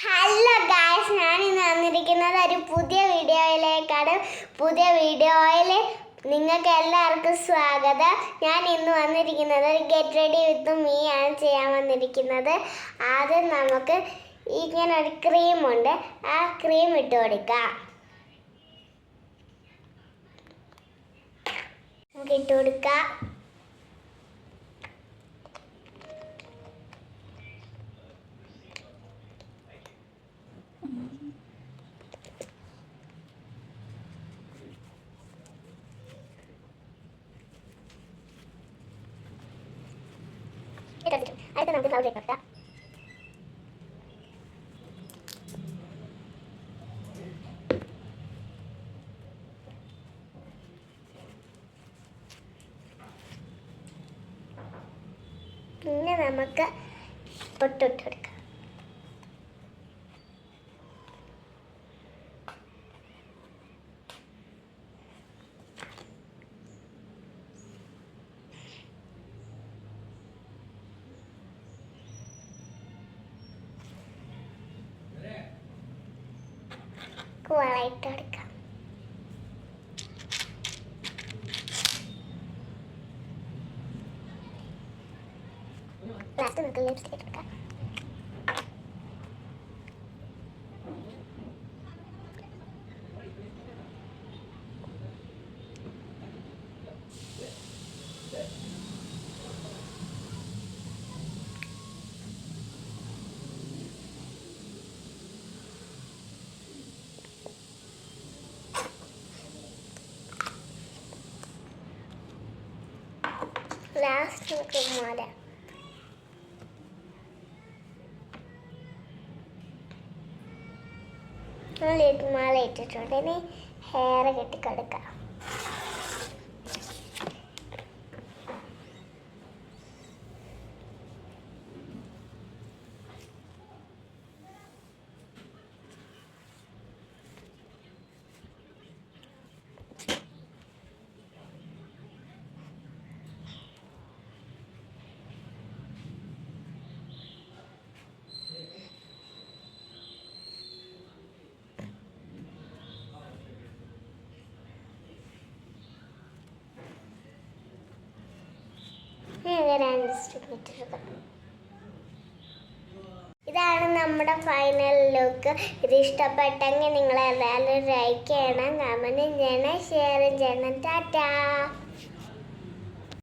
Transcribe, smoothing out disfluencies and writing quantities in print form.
Hello guys, ഞാൻ ഇന്ന് വന്നിരിക്കുന്നത് ഒരു പുതിയ വീഡിയോയിലേക്കാണ്. പുതിയ വീഡിയോയിൽ നിങ്ങൾക്ക് എല്ലാവർക്കും സ്വാഗതം. ഞാൻ ഇന്ന് വന്നിരിക്കുന്നത് ഒരു ഗെറ്റ് റെഡി വിത്ത് മീ ആണ് ചെയ്യാൻ വന്നിരിക്കുന്നത്. ആദ്യം നമുക്ക് ഇങ്ങനെ ഒരു ക്രീമുണ്ട്, ആ ക്രീം ഇട്ട് കൊടുക്കാം. നമുക്ക് ഇട്ട് കൊടുക്കാം. അടുത്ത നമുക്ക് ബ്ലൗസ് ഇട്ട് കൊടുക്കാം. പിന്നെ നമുക്ക് പൊട്ടിട്ട് കൊടുക്കാം. വളയിട്ട് കൊടുക്കാം. ലാസ്റ്റ് നമുക്ക് ലിപ്സ്റ്റിക് ഇട്ട് കൊടുക്കാം. ലാസ്റ്റ് നമുക്ക് മാല. മാല ഇട്ടിട്ടുണ്ട്. ഇനി ഹെയർ കെട്ടിക്കൊടുക്കാം. ഇതാണ് നമ്മുടെ ഫൈനൽ ലുക്ക്. ഇത് ഇഷ്ടപ്പെട്ടെങ്കിൽ നിങ്ങൾ എല്ലാവരും ലൈക്ക് ചെയ്യണം, കമൻറ്റ് ചെയ്യണം, ഷെയർ ചെയ്യണം. ടാറ്റാ.